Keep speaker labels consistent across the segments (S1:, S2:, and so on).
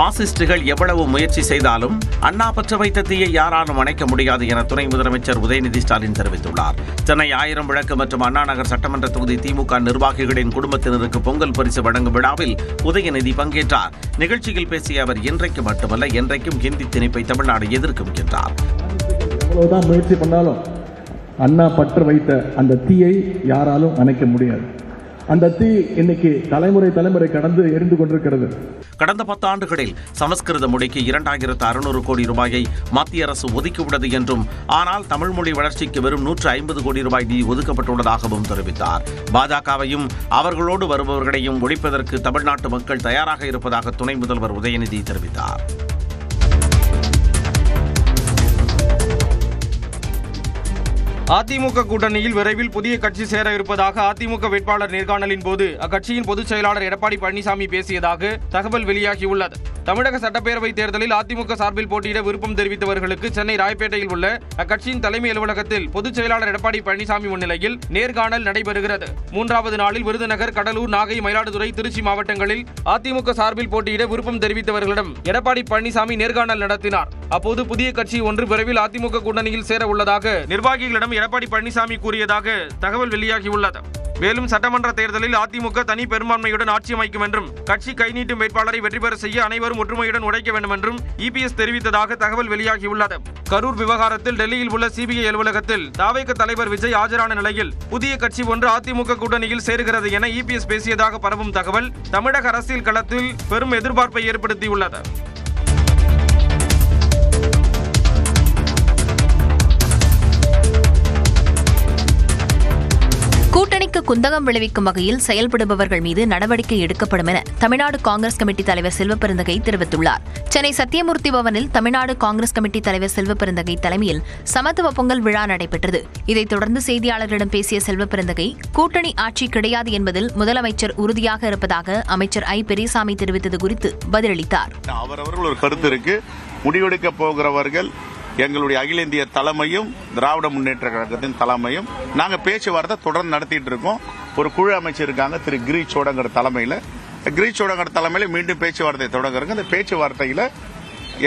S1: பாசிஸ்டுகள் எவ்வளவு முயற்சி செய்தாலும் அண்ணா பற்ற வைத்த தீயை யாராலும் அணைக்க முடியாது என துணை முதலமைச்சர் உதயநிதி ஸ்டாலின் தெரிவித்துள்ளார். சென்னை 1000 விளக்கு மற்றும் அண்ணா நகர் சட்டமன்ற தொகுதி திமுக நிர்வாகிகளின் குடும்பத்தினருக்கு பொங்கல் பரிசு வழங்கும் விழாவில் உதயநிதி பங்கேற்றார். நிகழ்ச்சியில் பேசிய அவர், இன்றைக்கு மட்டுமல்ல என்றைக்கும் ஹிந்தி திணிப்பை தமிழ்நாடு எதிர்க்கும் என்றார்.
S2: எவ்வளவுதான் முயற்சி பண்ணாலும் அண்ணா பற்ற வைத்த அந்த தீயை யாராலும் அணைக்க முடியாது. அந்த தீ இன்னைக்கு தலைமுறை கடந்து எரிந்து கொண்டிருக்கிறது.
S1: கடந்த 10 ஆண்டுகளில் சமஸ்கிருத மொழிக்கு 2600 கோடி ரூபாயை மத்திய அரசு ஒதுக்கியுள்ளது என்றும், ஆனால் தமிழ் மொழி வளர்ச்சிக்கு வெறும் 150 கோடி ரூபாய் நிதி ஒதுக்கப்பட்டுள்ளதாகவும் தெரிவித்தார். பாஜகவையும் அவர்களோடு வருபவர்களையும் ஒழிப்பதற்கு தமிழ்நாட்டு மக்கள் தயாராக இருப்பதாக துணை முதல்வர் உதயநிதி தெரிவித்தார்.
S3: அதிமுக கூட்டணியில் விரைவில் புதிய கட்சி சேர இருப்பதாக அதிமுக வேட்பாளர் நேர்காணலின் போது அக்கட்சியின் பொதுச் செயலாளர் எடப்பாடி பழனிசாமி பேசியதாக தகவல் வெளியாகியுள்ளது. தமிழக சட்டப்பேரவைத் தேர்தலில் அதிமுக சார்பில் போட்டியிட விருப்பம் தெரிவித்தவர்களுக்கு சென்னை ராயப்பேட்டையில் உள்ள அக்கட்சியின் தலைமை அலுவலகத்தில் பொதுச் செயலாளர் எடப்பாடி பழனிசாமி முன்னிலையில் நேர்காணல் நடைபெறுகிறது. 3வது நாளில் விருதுநகர், கடலூர், நாகை, மயிலாடுதுறை, திருச்சி மாவட்டங்களில் அதிமுக சார்பில் போட்டியிட விருப்பம் தெரிவித்தவர்களிடம் எடப்பாடி பழனிசாமி நேர்காணல் நடத்தினார். அப்போது புதிய கட்சி ஒன்று விரைவில் அதிமுக கூட்டணியில் சேர உள்ளதாக நிர்வாகிகளிடம் எடப்பாடி பழனிசாமி கூறியதாக தகவல் வெளியாகியுள்ளது. மேலும் சட்டமன்ற தேர்தலில் அதிமுக தனி பெரும்பான்மையுடன் ஆட்சி அமைக்கும் என்றும், கட்சி கைநீட்டும் வேட்பாளரை வெற்றி பெற செய்ய அனைவரும் ஒற்றுமையுடன் உழைக்க வேண்டும் என்றும் இபிஎஸ் தெரிவித்ததாக தகவல் வெளியாகியுள்ளது. கரூர் விவகாரத்தில் டெல்லியில் உள்ள சிபிஐ அலுவலகத்தில் தாவேக தலைவர் விஜய் ஆஜரான நிலையில் புதிய கட்சி ஒன்று அதிமுக கூட்டணியில் சேருகிறது என இபிஎஸ் பேசியதாக பரவும் தகவல் தமிழக அரசியல் களத்தில் பெரும் எதிர்பார்ப்பை ஏற்படுத்தியுள்ளது.
S4: கூட்டணிக்கு குந்தகம் விளைவிக்கும் வகையில் செயல்படுபவர்கள் மீது நடவடிக்கை எடுக்கப்படும் என தமிழ்நாடு காங்கிரஸ் கமிட்டி தலைவர் செல்வப்பெருந்தகை தெரிவித்துள்ளார். சென்னை சத்தியமூர்த்தி பவனில் தமிழ்நாடு காங்கிரஸ் கமிட்டி தலைவர் செல்வப்பெருந்தகை தலைமையில் சமத்துவ பொங்கல் விழா நடைபெற்றது. இதைத் தொடர்ந்து செய்தியாளர்களிடம் பேசிய செல்வப்பெருந்தகை, கூட்டணி ஆட்சி கிடையாது என்பதில் முதலமைச்சர் உறுதியாக இருப்பதாக அமைச்சர் ஐ. பெரியசாமி தெரிவித்தது குறித்து பதிலளித்தார்.
S5: அவரவர்கள் ஒரு கருத்து இருக்கு, முடிவெடுக்க போகிறவர்கள் எங்களுடைய அகில இந்திய தலைமையும் திராவிட முன்னேற்ற கழகத்தின் தலைமையும் நாங்க பேச்சுவார்த்தை தொடர்ந்து நடத்திட்டு இருக்கோம். ஒரு குழு அமைச்சிருக்காங்க திரு கிரீஷ் சோடங்கர் தலைமையில மீண்டும் பேச்சுவார்த்தை தொடங்குறோம். இந்த பேச்சுவார்த்தையில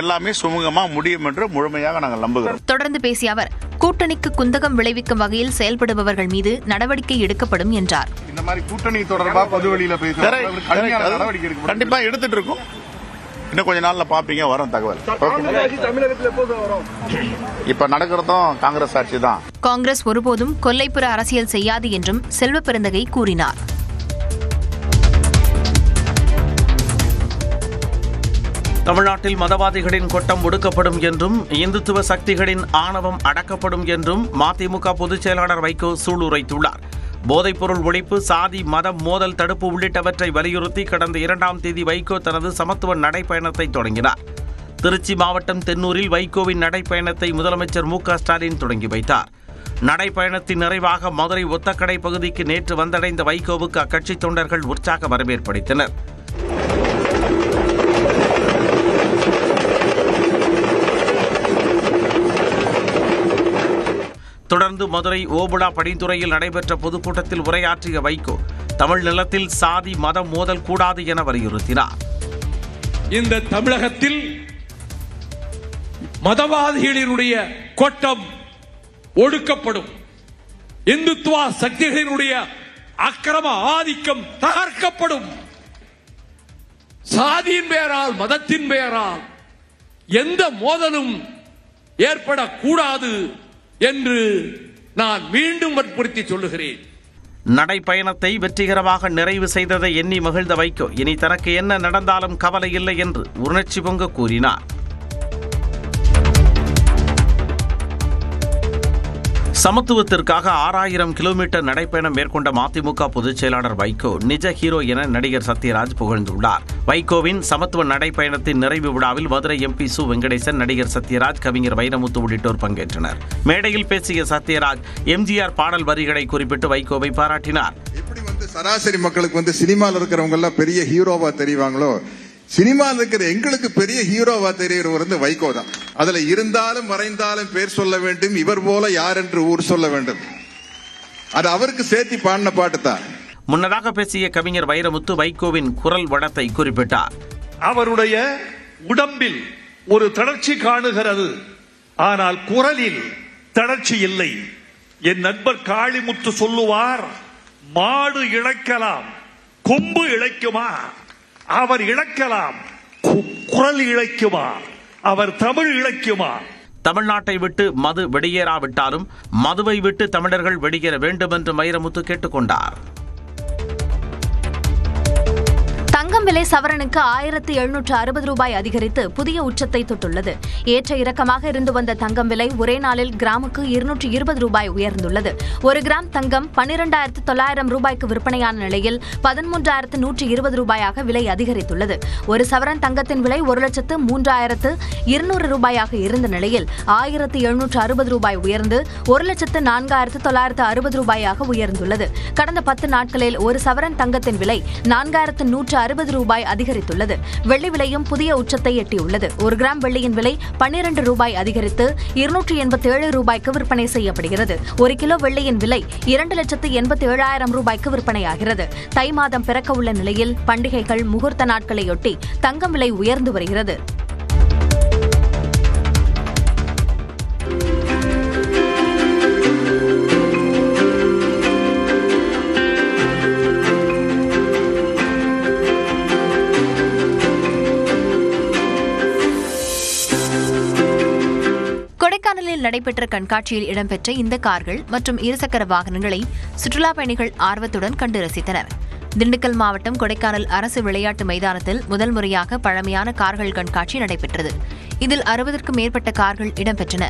S5: எல்லாமே சுமூகமா முடியும் என்று முழுமையாக நாங்கள் நம்புகிறோம்.
S4: தொடர்ந்து பேசிய அவர், கூட்டணிக்கு குந்தகம் விளைவிக்கும் வகையில் செயல்படுபவர்கள் மீது நடவடிக்கை எடுக்கப்படும் என்றார்.
S5: இந்த மாதிரி கூட்டணி தொடர்பாக பொதுவெளியில கண்டிப்பா எடுத்துட்டு இருக்கோம். இன்னும் கொஞ்ச நாள்ல பாப்பீங்க, வரும் தகவல். இப்ப நடக்கிறதும் காங்கிரஸ் ஆட்சி தான்.
S4: காங்கிரஸ் ஒருபோதும் கொல்லைப்புற அரசியல் செய்யாது என்றும் செல்வப்பெருந்தகை கூறினார்.
S1: தமிழ்நாட்டில் மதவாதிகளின் கொட்டம் ஒடுக்கப்படும் என்றும், இந்துத்துவ சக்திகளின் ஆணவம் அடக்கப்படும் என்றும் மதிமுக பொதுச் செயலாளர் வைகோ சூளுரைத்துள்ளார். போதைப்பொருள் ஒழிப்பு, சாதி மத மோதல் தடுப்பு உள்ளிட்டவற்றை வலியுறுத்தி கடந்த 2ஆம் தேதி வைகோ தனது சமத்துவ நடைப்பயணத்தை தொடங்கினார். திருச்சி மாவட்டம் தென்னூரில் வைகோவின் நடைப்பயணத்தை முதலமைச்சர் மு.க. ஸ்டாலின் தொடங்கி வைத்தார். நடைப்பயணத்தின் நிறைவாக மதுரை ஒத்தக்கடை பகுதிக்கு நேற்று வந்தடைந்த வைகோவுக்கு அக்கட்சி தொண்டர்கள் உற்சாக வரவேற்பளித்தனர். தொடர்ந்து மதுரை ஓபுளா படித்துறையில் நடைபெற்ற பொதுக்கூட்டத்தில் உரையாற்றிய வைகோ, தமிழ் நிலத்தில் சாதி மத மோதல் கூடாது என வலியுறுத்தினார்.
S6: இந்த தமிழகத்தில் மதவாதிகளினுடைய கொட்டம் ஒடுக்கப்படும், இந்துத்துவ சக்திகளினுடைய அக்கிரம ஆதிக்கம் தகர்க்கப்படும், சாதியின் பெயரால் மதத்தின் பெயரால் எந்த மோதலும் ஏற்படக்கூடாது என்று நான் மீண்டும் வற்புறுத்தி சொல்லுகிறேன்.
S1: நடைப்பயணத்தை வெற்றிகரமாக நிறைவு செய்ததை எண்ணி மகிழ்ந்த வைகோ, இனி தனக்கு என்ன நடந்தாலும் கவலை இல்லை என்று உணர்ச்சி பொங்க கூறினார். சமத்துவத்திற்காக 6000 கிலோமீட்டர் நடைப்பயணம் மேற்கொண்ட மதிமுக பொதுச் செயலாளர் வைகோ நிஜ ஹீரோ என நடிகர் சத்யராஜ் புகழ்ந்துள்ளார். வைகோவின் சமத்துவ நடைப்பயணத்தின் நிறைவு விழாவில் மதுரை எம்பி சு. வெங்கடேசன், நடிகர் சத்யராஜ், கவிஞர் வைரமுத்து உள்ளிட்டோர் பங்கேற்றனர். மேடையில் பேசிய சத்யராஜ் எம்ஜிஆர் பாடல் வரிகளை குறிப்பிட்டு வைகோவை பாராட்டினார்.
S7: எப்படி சராசரி மக்களுக்கு சினிமாவில் இருக்கிறவங்க எல்லாம் பெரிய ஹீரோவா தெரிவாங்களோ, சினிமாவில் இருக்கிற எங்களுக்கு பெரிய ஹீரோவா தெரியறவர் வைகோ தான். அதுல இருந்தாலும் மறைந்தாலும் பேர் சொல்ல வேண்டும், இவர் போல யார் என்று ஊர் சொல்ல வேண்டும். அது அவருக்கு சேர்த்தி பாடின பாட்டு தான்.
S1: முன்னதாக பேசிய கவிஞர் வைரமுத்து வைகோவின் குரல் வளத்தை குறிப்பிட்டார்.
S8: அவருடைய உடம்பில் ஒரு தளர்ச்சி காணுகிறது, ஆனால் குரலில் தளர்ச்சி இல்லை. என் நண்பர் காளிமுத்து சொல்லுவார், மாடு இழைக்கலாம், கொம்பு இழைக்குமா? அவர் இழைக்கலாம், குரல் இழைக்குமா? அவர் தமிழ் இழைக்குமா?
S1: தமிழ்நாட்டை விட்டு மது வெளியேறாவிட்டாலும் மதுவை விட்டு தமிழர்கள் வெளியேற வேண்டும் என்று வைரமுத்து கேட்டுக்கொண்டார்.
S4: தங்கம் விலை சவரனுக்கு 1760 ரூபாய் அதிகரித்து புதிய உச்சத்தை தொட்டுள்ளது. ஏற்ற இறக்கமாக இருந்து வந்த தங்கம் விலை ஒரே நாளில் கிராமுக்கு 220 ரூபாய் உயர்ந்துள்ளது. ஒரு கிராம் தங்கம் 12,900 ரூபாய்க்கு விற்பனையான நிலையில் 13,120 ரூபாயாக விலை அதிகரித்துள்ளது. ஒரு சவரன் தங்கத்தின் விலை 1,03,200 ரூபாயாக இருந்த நிலையில் 1,760 ரூபாய் உயர்ந்து 1,04,960 ரூபாயாக உயர்ந்துள்ளது. கடந்த 10 நாட்களில் ஒரு சவரன் தங்கத்தின் விலை 4,160 ரூபாய் அதிகரித்துள்ளது. வெள்ளி விலையும் புதிய உச்சத்தை எட்டியுள்ளது. ஒரு கிராம் வெள்ளியின் விலை 12 ரூபாய் அதிகரித்து 287 ரூபாய்க்கு விற்பனை செய்யப்படுகிறது. ஒரு கிலோ வெள்ளியின் விலை 2,87,000 ரூபாய்க்கு விற்பனையாகிறது. தை மாதம் பிறக்க உள்ள நிலையில் பண்டிகைகள் முகூர்த்த நாட்களையொட்டி தங்கம் விலை உயர்ந்து வருகிறது. கொடைக்கானலில் நடைபெற்ற கண்காட்சியில் இடம்பெற்ற இந்த கார்கள் மற்றும் இருசக்கர வாகனங்களை சுற்றுலா பயணிகள் ஆர்வத்துடன் கண்டு ரசித்தனர். திண்டுக்கல் மாவட்டம் கொடைக்கானல் அரசு விளையாட்டு மைதானத்தில் முதல் முறையாக பழமையான கார்கள் கண்காட்சி நடைபெற்றது. இதில் 60க்கும் மேற்பட்ட கார்கள் இடம்பெற்றன.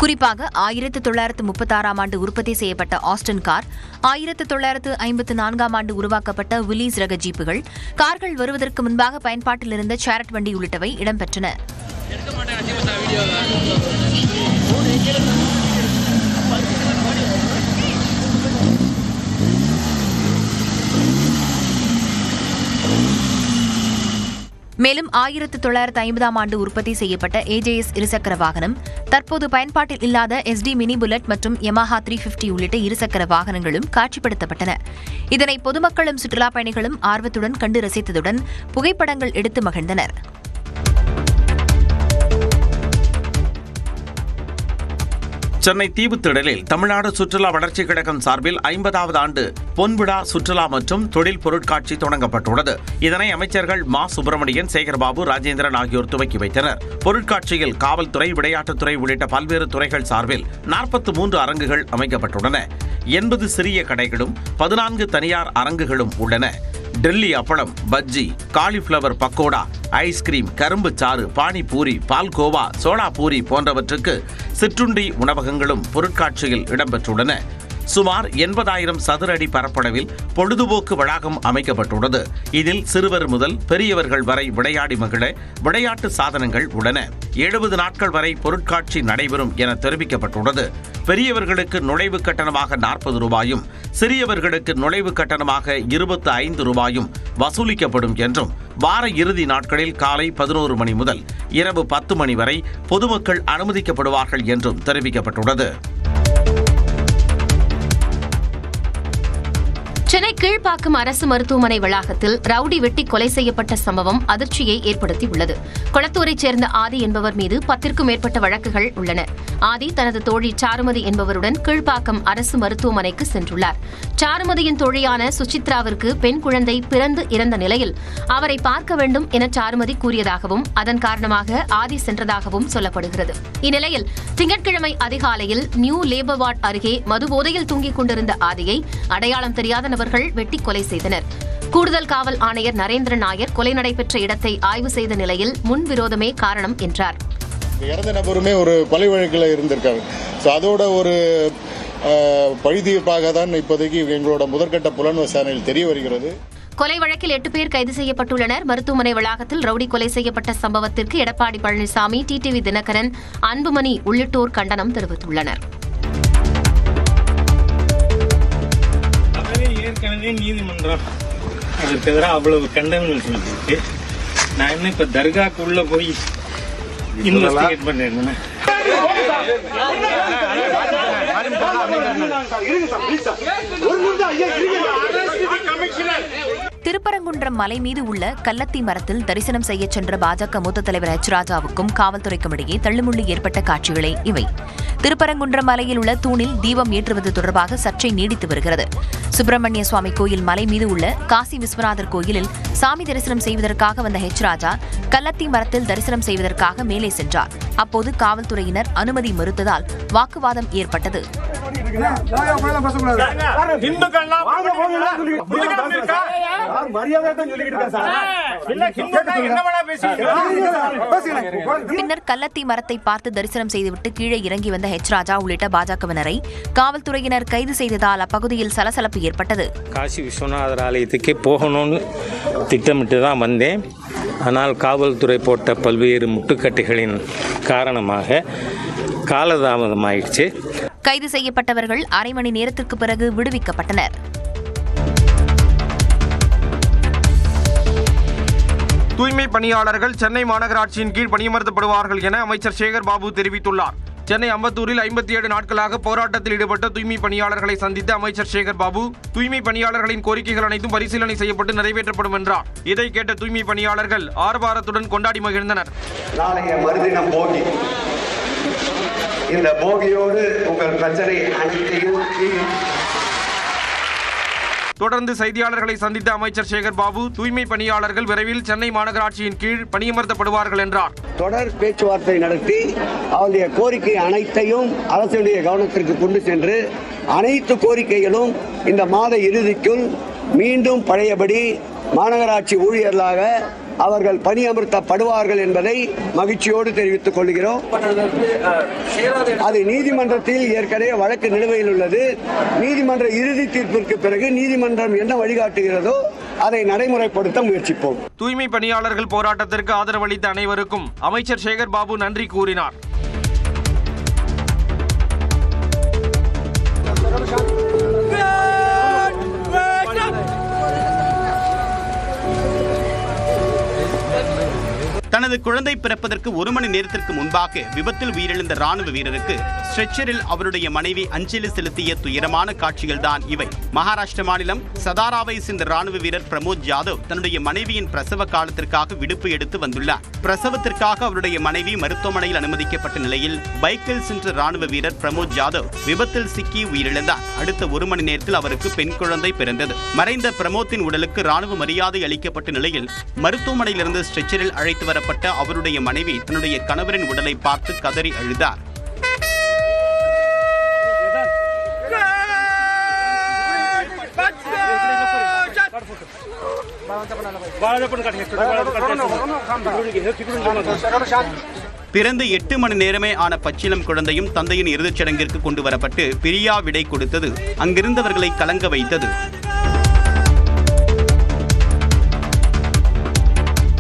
S4: குறிப்பாக 1936ஆம் ஆண்டு உற்பத்தி செய்யப்பட்ட ஆஸ்டன் கார், 1954ஆம் ஆண்டு உருவாக்கப்பட்ட வில்லீஸ் ரக ஜீப்புகள், கார்கள் வருவதற்கு முன்பாக பயன்பாட்டில் இருந்த சேரட் வண்டி உள்ளிட்டவை இடம்பெற்றன. மேலும் 1950ஆம் ஆண்டு உற்பத்தி செய்யப்பட்ட ஏஜேஎஸ் இருசக்கர வாகனம், தற்போது பயன்பாட்டில் இல்லாத SD மினி புல்லட் மற்றும் யமஹா 350 உள்ளிட்ட இருசக்கர வாகனங்களும் காட்சிப்படுத்தப்பட்டன. இதனை பொதுமக்களும் சுற்றுலா பயணிகளும் ஆர்வத்துடன் கண்டு ரசித்ததுடன் புகைப்படங்கள் எடுத்து மகிழ்ந்தனர்.
S1: சென்னை தீவுத்திடலில் தமிழ்நாடு சுற்றுலா வளர்ச்சிக் கழகம் சார்பில் 50வது ஆண்டு பொன்விழா சுற்றுலா மற்றும் தொழில் பொருட்காட்சி தொடங்கப்பட்டுள்ளது. இதனை அமைச்சர்கள் மா. சுப்பிரமணியன், சேகர்பாபு, ராஜேந்திரன் ஆகியோர் துவக்கி வைத்தனர். பொருட்காட்சியில் காவல்துறை, விளையாட்டுத்துறை உள்ளிட்ட பல்வேறு துறைகள் சார்பில் 43 அரங்குகள் அமைக்கப்பட்டுள்ளன. 80 சிறிய கடைகளும் 14 தனியார் அரங்குகளும் உள்ளன. டெல்லி அப்பளம், பஜ்ஜி, காலிஃபிளவர் பக்கோடா, ஐஸ்கிரீம், கரும்பு சாறு, பானிபூரி, பால்கோவா, சோளா பூரி போன்றவற்றுக்கு சிற்றுண்டி உணவகங்களும் பொருட்காட்சியில் இடம்பெற்றுள்ளன. சுமார் 80,000 சதுர அடி பரப்பளவில் பொழுதுபோக்கு வளாகம் அமைக்கப்பட்டுள்ளது. இதில் சிறுவர் முதல் பெரியவர்கள் வரை விளையாடி மகிழ விளையாட்டு சாதனங்கள் உள்ளன. 70 நாட்கள் வரை பொருட்காட்சி நடைபெறும் என தெரிவிக்கப்பட்டுள்ளது. பெரியவர்களுக்கு நுழைவு கட்டணமாக 40 ரூபாயும், சிறியவர்களுக்கு நுழைவு கட்டணமாக 25 ரூபாயும் வசூலிக்கப்படும் என்றும், வார இறுதி நாட்களில் காலை 11 மணி முதல் இரவு 10 மணி வரை பொதுமக்கள் அனுமதிக்கப்படுவார்கள் என்றும் தெரிவிக்கப்பட்டுள்ளது.
S9: சென்னை கீழ்ப்பாக்கம் அரசு மருத்துவமனை வளாகத்தில் ரவுடி வெட்டி கொலை செய்யப்பட்ட சம்பவம் அதிர்ச்சியை ஏற்படுத்தியுள்ளது. கொளத்தூரைச் சேர்ந்த ஆதி என்பவர் மீது 10க்கும் மேற்பட்ட வழக்குகள் உள்ளன. ஆதி தனது தோழி சாருமதி என்பவருடன் கீழ்ப்பாக்கம் அரசு மருத்துவமனைக்கு சென்றுள்ளார். சாருமதியின் தோழியான சுசித்ராவிற்கு பெண் குழந்தை பிறந்து இறந்த நிலையில் அவரை பார்க்க வேண்டும் என சாருமதி கூறியதாகவும், அதன் காரணமாக ஆதி சென்றதாகவும் சொல்லப்படுகிறது. இந்நிலையில் திங்கட்கிழமை அதிகாலையில் நியூ லேபர் வார்டு அருகே மது போதையில் தூங்கிக் கொண்டிருந்த ஆதியை அடையாளம் தெரியாத நபர்கள் வெட்டி கொலை செய்தனர். கூடுதல் காவல் ஆணையர் நரேந்திரன் நாயர் கொலை நடைபெற்ற இடத்தை ஆய்வு செய்த நிலையில் முன்விரோதமே காரணம் என்றார்.
S10: இறந்த நபருமே ஒரு கொலை வழக்கில் இருந்திருக்காரு. அதோட ஒரு பழிதீர்ப்பாக தான் இப்போதைக்கு எங்களோட முதற்கட்ட புலன் விசாரணையில் தெரிய வருகிறது.
S9: கொலை வழக்கில் 8 பேர் கைது செய்யப்பட்டுள்ளனர். மருத்துவமனை வளாகத்தில் ரவுடி கொலை செய்யப்பட்ட சம்பவத்திற்கு எடப்பாடி பழனிசாமி, டிடிவி தினகரன், அன்புமணி உள்ளிட்டோர் கண்டனம் தெரிவித்துள்ளனர்.
S11: ஏற்கனவே நீதிமன்றம் அதுக்கு எதிராக அவ்வளவு கண்டனங்கள் சொல்லிருக்கு. நான் என்ன இப்ப தர்காக்கு உள்ள போய் இன்வெஸ்டிகேட் பண்ணிருந்தேன்.
S4: திருப்பரங்குன்றம் மலை மீது உள்ள கல்லத்தி மரத்தில் தரிசனம் செய்ய சென்ற பாஜக மூத்த தலைவர் எச் ராஜாவுக்கும் காவல்துறைக்கும் இடையே தள்ளுமுள்ளு ஏற்பட்ட காட்சிகளே இவை. திருப்பரங்குன்றம் மலையில் உள்ள தூணில் தீபம் ஏற்றுவது தொடர்பாக சர்ச்சை நீடித்து வருகிறது. சுப்பிரமணிய சுவாமி கோயில் மலை மீது உள்ள காசி விஸ்வநாதர் கோயிலில் சாமி தரிசனம் செய்வதற்காக வந்த எச் ராஜா கல்லத்தி மரத்தில் தரிசனம் செய்வதற்காக மேலே சென்றார். அப்போது காவல்துறையினர் அனுமதி மறுத்ததால் வாக்குவாதம் ஏற்பட்டது. பின்னர் கல்லத்தி மரத்தை பார்த்து தரிசனம் செய்துவிட்டு கீழே இறங்கி வந்த எச் ராஜா உள்ளிட்ட பாஜகவினரை காவல்துறையினர் கைது செய்ததால் அப்பகுதியில் சலசலப்பு ஏற்பட்டது.
S11: காசி விஸ்வநாதர் ஆலயத்துக்கே போகணும்னு திட்டமிட்டு தான் வந்தேன். ஆனால் காவல்துறை போட்ட பல்வேறு முட்டுக்கட்டைகளின் காரணமாக காலதாமதமாயிடுச்சு.
S4: கைது செய்யப்பட்டவர்கள் அரை மணி நேரத்திற்கு பிறகு விடுவிக்கப்பட்டனர்.
S3: தூய்மை பணியாளர்கள் சென்னை மாநகராட்சியின் கீழ் பணியமர்த்தப்படுவார்கள் என அமைச்சர் சேகர் பாபு தெரிவித்துள்ளார். சென்னை அம்பத்தூரில் 57 நாட்களாக போராட்டத்தில் ஈடுபட்ட தூய்மை பணியாளர்களை சந்தித்த அமைச்சர் சேகர் பாபு தூய்மை பணியாளர்களின் கோரிக்கைகள் அனைத்தும் பரிசீலனை செய்யப்பட்டு நிறைவேற்றப்படும் என்றார். இதை கேட்ட தூய்மை பணியாளர்கள் ஆரவாரத்துடன் கொண்டாடி மகிழ்ந்தனர்.
S12: நாளைய மறுதினம் போகி. இந்த போகியோடு உங்கள் பிரச்சனை அனைத்தையும்
S3: தொடர்ந்து செய்தியாளர்களை சந்தித்த அமைச்சர் சேகர் பாபு தூய்மை பணியாளர்கள் விரைவில் சென்னை மாநகராட்சியின் கீழ் பணியமர்த்தப்படுவார்கள் என்றார்.
S12: தொடர் பேச்சுவார்த்தை நடத்தி அவருடைய கோரிக்கை அனைத்தையும் அரசுடைய கவனத்திற்கு கொண்டு சென்று அனைத்து கோரிக்கைகளும் இந்த மாத இறுதிக்குள் மீண்டும் பழையபடி மாநகராட்சி ஊழியர்களாக அவர்கள் பணியமர்த்தப்படுவார்கள் என்பதை மகிழ்ச்சியோடு தெரிவித்துக் கொள்கிறோம். அது நீதிமன்றத்தில் ஏற்கனவே வழக்கு நிலுவையில் உள்ளது. நீதிமன்ற இறுதி தீர்ப்பிற்கு பிறகு நீதிமன்றம் என்ன வழிகாட்டுகிறதோ அதை நடைமுறைப்படுத்த முயற்சிப்போம்.
S3: தூய்மை பணியாளர்கள் போராட்டத்திற்கு ஆதரவளித்த அனைவருக்கும் அமைச்சர் சேகர் பாபு நன்றி கூறினார்.
S13: தனது குழந்தை பிறப்பதற்கு 1 மணி நேரத்திற்கு முன்பாக விபத்தில் உயிரிழந்த ராணுவ வீரருக்கு ஸ்ட்ரெச்சரில் அவருடைய மனைவி அஞ்சலி செலுத்திய துயரமான காட்சிகள் தான் இவை. மகாராஷ்டிர மாநிலம் சதாராவை சேர்ந்த ராணுவ வீரர் பிரமோத் ஜாதவ் தன்னுடைய மனைவியின் பிரசவ காலத்திற்காக விடுப்பு எடுத்து வந்துள்ளார். பிரசவத்திற்காக அவருடைய மனைவி மருத்துவமனையில் அனுமதிக்கப்பட்ட நிலையில் பைக்கில் சென்ற ராணுவ வீரர் பிரமோத் ஜாதவ் விபத்தில் சிக்கி உயிரிழந்தார். அடுத்த 1 மணி நேரத்தில் அவருக்கு பெண் குழந்தை பிறந்தது. மறைந்த பிரமோத்தின் உடலுக்கு ராணுவ மரியாதை அளிக்கப்பட்ட நிலையில் மருத்துவமனையிலிருந்து ஸ்ட்ரெச்சரில் அழைத்து வரப்பட்ட அவருடைய மனைவி தன்னுடைய கணவரின் உடலை பார்த்து கதறி அழுதார். பிறந்து 8 மணி நேரமே ஆன பச்சிளம் குழந்தையும் தந்தையின் இறுதிச் சடங்கிற்கு கொண்டு வரப்பட்டு பிரியா விடை கொடுத்தது அங்கிருந்தவர்களை கலங்க வைத்தது.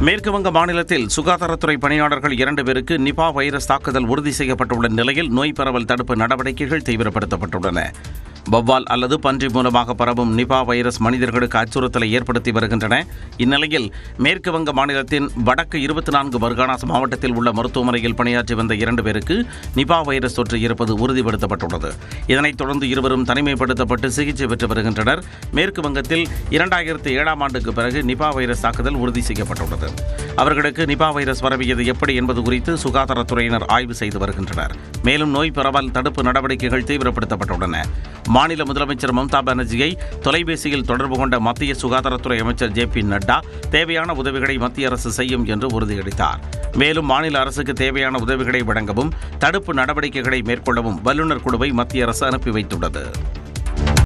S1: மேற்குவங்க மாநிலத்தில் சுகாதாரத்துறை பணியாளர்கள் 2 பேருக்கு நிபா வைரஸ் தாக்குதல் உறுதி செய்யப்பட்டுள்ள நிலையில் நோய் பரவல் தடுப்பு நடவடிக்கைகள் தீவிரப்படுத்தப்பட்டுள்ளன. வௌவால் அல்லது பன்றி மூலமாக பரவும் நிபா வைரஸ் மனிதர்களுக்கு அச்சுறுத்தலை ஏற்படுத்தி வருகின்றன. இந்நிலையில் மேற்கு வங்க மாநிலத்தின் வடக்கு 24 பர்கானாஸ் மாவட்டத்தில் உள்ள மருத்துவமனையில் பணியாற்றி வந்த 2 பேருக்கு நிபா வைரஸ் தொற்று இருப்பது உறுதிப்படுத்தப்பட்டுள்ளது. இதனைத் தொடர்ந்து இருவரும் தனிமைப்படுத்தப்பட்டு சிகிச்சை பெற்று வருகின்றனர். மேற்கு வங்கத்தில் 2007ஆம் ஆண்டுக்கு பிறகு நிபா வைரஸ் தாக்குதல் உறுதி செய்யப்பட்டுள்ளது. அவர்களுக்கு நிபா வைரஸ் பரவியது எப்படி என்பது குறித்து சுகாதாரத்துறையினர் ஆய்வு செய்து வருகின்றனர். மேலும் நோய் பரவல் தடுப்பு நடவடிக்கைகள் தீவிரப்படுத்தப்பட்டுள்ளன. மாநில முதலமைச்சர் மம்தா பானர்ஜியை தொலைபேசியில் தொடர்பு கொண்ட மத்திய சுகாதாரத்துறை அமைச்சர் ஜே.பி. நட்டா தேவையான உதவிகளை மத்திய அரசு செய்யும் என்று உறுதியளித்தார். மேலும் மாநில அரசுக்கு தேவையான உதவிகளை வழங்கவும் தடுப்பு நடவடிக்கைகளை மேற்கொள்ளவும் வல்லுநர் குழுவை மத்திய அரசு அனுப்பி வைத்துள்ளது.